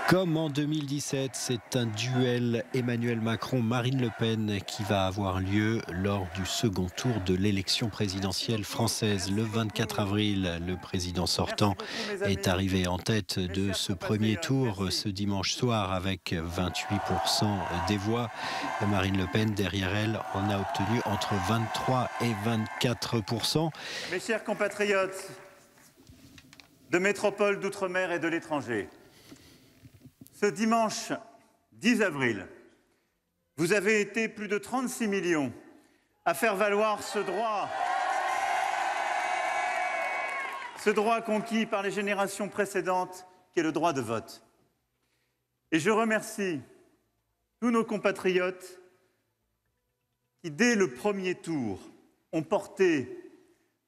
Comme en 2017, c'est un duel Emmanuel Macron-Marine Le Pen qui va avoir lieu lors du second tour de l'élection présidentielle française. Le 24 avril, le président sortant est arrivé en tête de ce premier tour ce dimanche soir avec 28% des voix. Marine Le Pen, derrière elle, en a obtenu entre 23 et 24%. Mes chers compatriotes de métropole, d'outre-mer et de l'étranger, ce dimanche 10 avril, vous avez été plus de 36 millions à faire valoir ce droit conquis par les générations précédentes, qui est le droit de vote. Et je remercie tous nos compatriotes qui, dès le premier tour, ont porté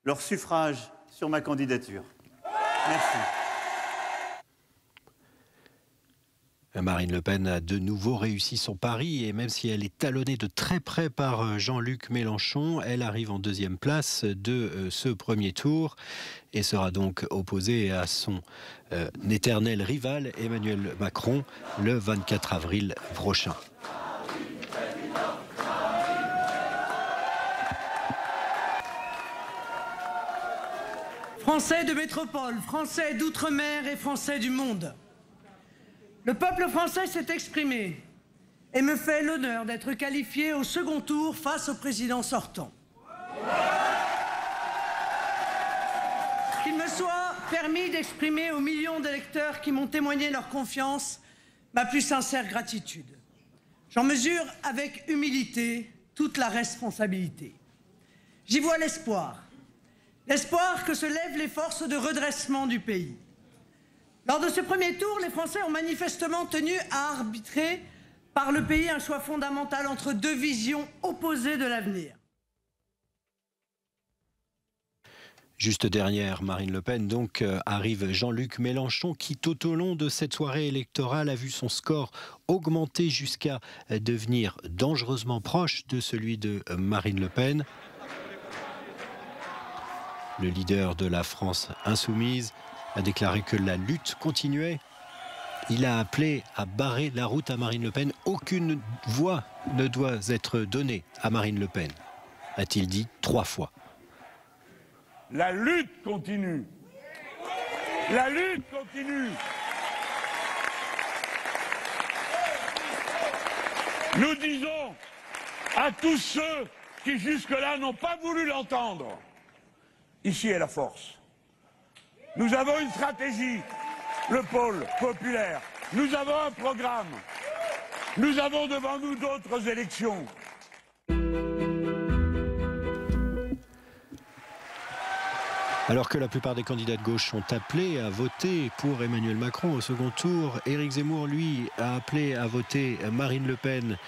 leur suffrage sur ma candidature. Merci. Marine Le Pen a de nouveau réussi son pari et même si elle est talonnée de très près par Jean-Luc Mélenchon, elle arrive en deuxième place de ce premier tour et sera donc opposée à son éternel rival Emmanuel Macron le 24 avril prochain. Français de métropole, Français d'outre-mer et Français du monde. Le peuple français s'est exprimé et me fait l'honneur d'être qualifié au second tour face au président sortant. Qu'il me soit permis d'exprimer aux millions d'électeurs qui m'ont témoigné leur confiance ma plus sincère gratitude. J'en mesure avec humilité toute la responsabilité. J'y vois l'espoir. L'espoir que se lèvent les forces de redressement du pays. Lors de ce premier tour, les Français ont manifestement tenu à arbitrer par le pays un choix fondamental entre deux visions opposées de l'avenir. Juste derrière Marine Le Pen, donc, arrive Jean-Luc Mélenchon qui, tout au long de cette soirée électorale, a vu son score augmenter jusqu'à devenir dangereusement proche de celui de Marine Le Pen. Le leader de la France insoumise a déclaré que la lutte continuait. Il a appelé à barrer la route à Marine Le Pen. Aucune voix ne doit être donnée à Marine Le Pen, a-t-il dit 3 fois. La lutte continue. La lutte continue. Nous disons à tous ceux qui jusque-là n'ont pas voulu l'entendre, ici est la force. Nous avons une stratégie, le pôle populaire. Nous avons un programme. Nous avons devant nous d'autres élections. Alors que la plupart des candidats de gauche sont appelés à voter pour Emmanuel Macron au second tour, Éric Zemmour, lui, a appelé à voter Marine Le Pen.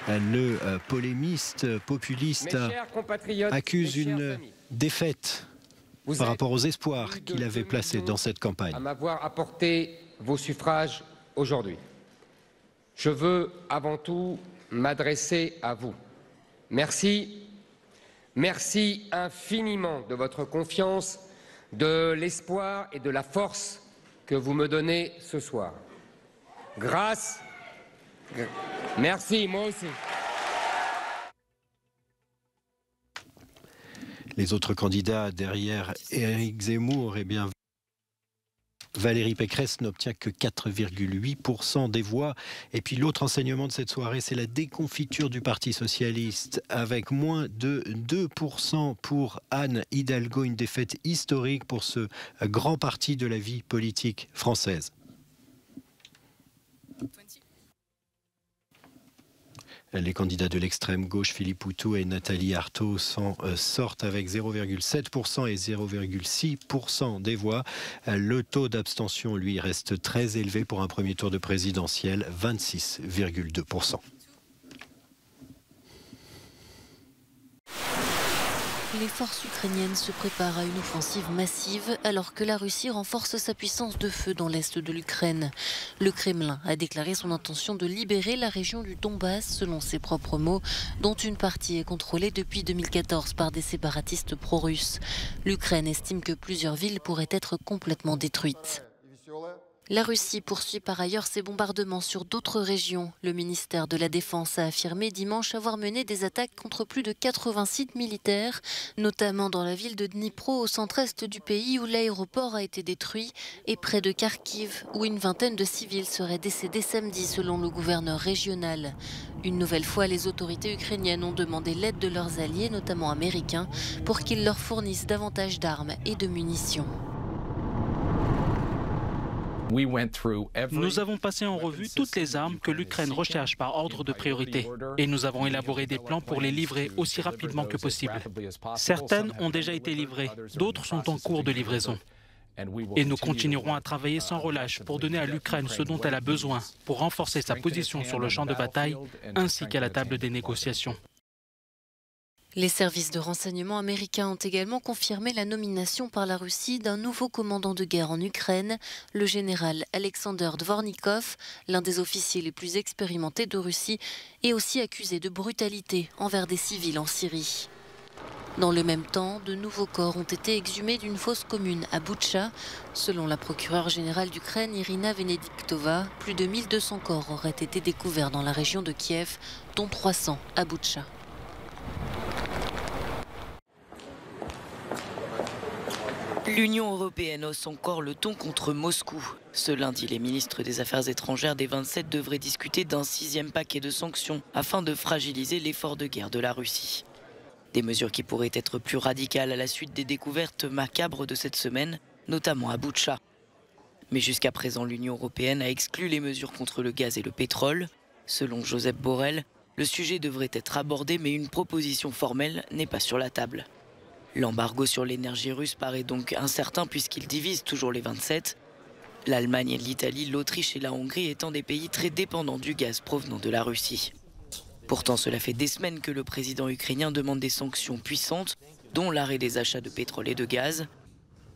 Le polémiste populiste accuse une défaite par rapport aux espoirs qu'il avait placés dans cette campagne. À m'avoir apporté vos suffrages aujourd'hui. Je veux avant tout m'adresser à vous. Merci. Merci infiniment de votre confiance, de l'espoir et de la force que vous me donnez ce soir. Grâce. Merci, moi aussi. Les autres candidats derrière Éric Zemmour, eh bien, Valérie Pécresse n'obtient que 4,8% des voix. Et puis l'autre enseignement de cette soirée, c'est la déconfiture du Parti socialiste, avec moins de 2% pour Anne Hidalgo, une défaite historique pour ce grand parti de la vie politique française. Les candidats de l'extrême gauche, Philippe Poutou et Nathalie Arthaud, s'en sortent avec 0,7% et 0,6% des voix. Le taux d'abstention, lui, reste très élevé pour un premier tour de présidentiel, 26,2%. Les forces ukrainiennes se préparent à une offensive massive alors que la Russie renforce sa puissance de feu dans l'est de l'Ukraine. Le Kremlin a déclaré son intention de libérer la région du Donbass, selon ses propres mots, dont une partie est contrôlée depuis 2014 par des séparatistes pro-russes. L'Ukraine estime que plusieurs villes pourraient être complètement détruites. La Russie poursuit par ailleurs ses bombardements sur d'autres régions. Le ministère de la Défense a affirmé dimanche avoir mené des attaques contre plus de 80 sites militaires, notamment dans la ville de Dnipro au centre-est du pays où l'aéroport a été détruit et près de Kharkiv où une vingtaine de civils seraient décédés samedi selon le gouverneur régional. Une nouvelle fois, les autorités ukrainiennes ont demandé l'aide de leurs alliés, notamment américains, pour qu'ils leur fournissent davantage d'armes et de munitions. Nous avons passé en revue toutes les armes que l'Ukraine recherche par ordre de priorité et nous avons élaboré des plans pour les livrer aussi rapidement que possible. Certaines ont déjà été livrées, d'autres sont en cours de livraison. Et nous continuerons à travailler sans relâche pour donner à l'Ukraine ce dont elle a besoin pour renforcer sa position sur le champ de bataille ainsi qu'à la table des négociations. Les services de renseignement américains ont également confirmé la nomination par la Russie d'un nouveau commandant de guerre en Ukraine, le général Alexander Dvornikov, l'un des officiers les plus expérimentés de Russie, et aussi accusé de brutalité envers des civils en Syrie. Dans le même temps, de nouveaux corps ont été exhumés d'une fosse commune à Boutcha. Selon la procureure générale d'Ukraine, Irina Venediktova, plus de 1200 corps auraient été découverts dans la région de Kiev, dont 300 à Boutcha. L'Union européenne hausse encore le ton contre Moscou. Ce lundi, les ministres des Affaires étrangères des 27 devraient discuter d'un 6e paquet de sanctions afin de fragiliser l'effort de guerre de la Russie. Des mesures qui pourraient être plus radicales à la suite des découvertes macabres de cette semaine, notamment à Boutcha. Mais jusqu'à présent, l'Union européenne a exclu les mesures contre le gaz et le pétrole. Selon Josep Borrell, le sujet devrait être abordé, mais une proposition formelle n'est pas sur la table. L'embargo sur l'énergie russe paraît donc incertain puisqu'il divise toujours les 27. L'Allemagne, l'Italie, l'Autriche et la Hongrie étant des pays très dépendants du gaz provenant de la Russie. Pourtant, cela fait des semaines que le président ukrainien demande des sanctions puissantes, dont l'arrêt des achats de pétrole et de gaz.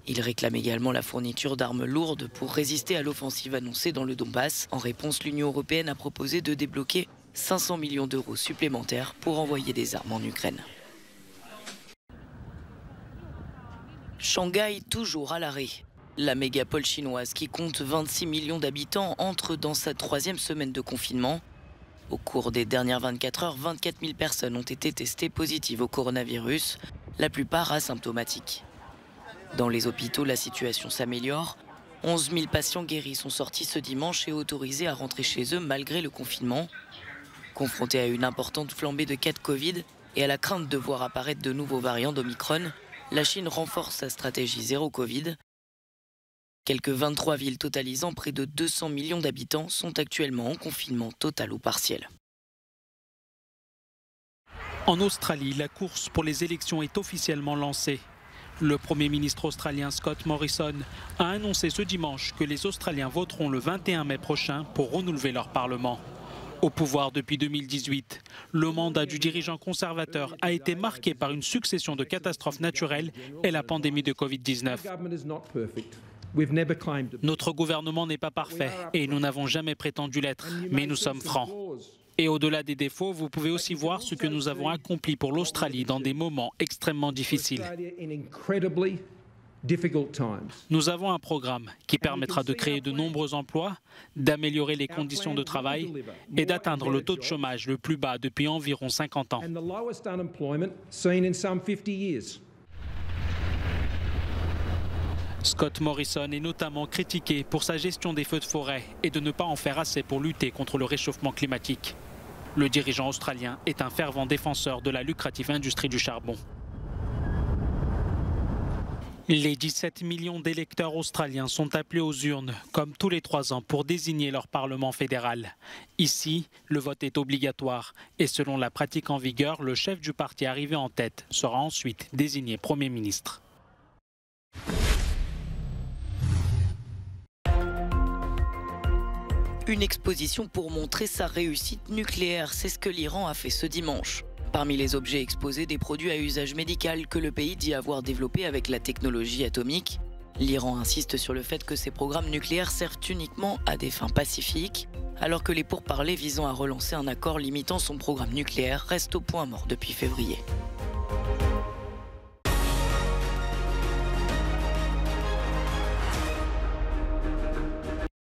Il réclame également la fourniture d'armes lourdes pour résister à l'offensive annoncée dans le Donbass. En réponse, l'Union européenne a proposé de débloquer 500 millions d'euros supplémentaires pour envoyer des armes en Ukraine. Shanghai toujours à l'arrêt. La mégapole chinoise qui compte 26 millions d'habitants entre dans sa 3e semaine de confinement. Au cours des dernières 24 heures, 24 000 personnes ont été testées positives au coronavirus, la plupart asymptomatiques. Dans les hôpitaux, la situation s'améliore. 11 000 patients guéris sont sortis ce dimanche et autorisés à rentrer chez eux malgré le confinement. Confrontés à une importante flambée de cas de Covid et à la crainte de voir apparaître de nouveaux variants d'Omicron, la Chine renforce sa stratégie zéro Covid. Quelques 23 villes totalisant près de 200 millions d'habitants sont actuellement en confinement total ou partiel. En Australie, la course pour les élections est officiellement lancée. Le Premier ministre australien Scott Morrison a annoncé ce dimanche que les Australiens voteront le 21 mai prochain pour renouveler leur Parlement. Au pouvoir depuis 2018, le mandat du dirigeant conservateur a été marqué par une succession de catastrophes naturelles et la pandémie de Covid-19. Notre gouvernement n'est pas parfait et nous n'avons jamais prétendu l'être, mais nous sommes francs. Et au-delà des défauts, vous pouvez aussi voir ce que nous avons accompli pour l'Australie dans des moments extrêmement difficiles. Nous avons un programme qui permettra de créer de nombreux emplois, d'améliorer les conditions de travail et d'atteindre le taux de chômage le plus bas depuis environ 50 ans. Scott Morrison est notamment critiqué pour sa gestion des feux de forêt et de ne pas en faire assez pour lutter contre le réchauffement climatique. Le dirigeant australien est un fervent défenseur de la lucrative industrie du charbon. Les 17 millions d'électeurs australiens sont appelés aux urnes, comme tous les 3 ans, pour désigner leur Parlement fédéral. Ici, le vote est obligatoire et selon la pratique en vigueur, le chef du parti arrivé en tête sera ensuite désigné Premier ministre. Une exposition pour montrer sa réussite nucléaire, c'est ce que l'Iran a fait ce dimanche. Parmi les objets exposés, des produits à usage médical que le pays dit avoir développés avec la technologie atomique. L'Iran insiste sur le fait que ces programmes nucléaires servent uniquement à des fins pacifiques, alors que les pourparlers visant à relancer un accord limitant son programme nucléaire restent au point mort depuis février.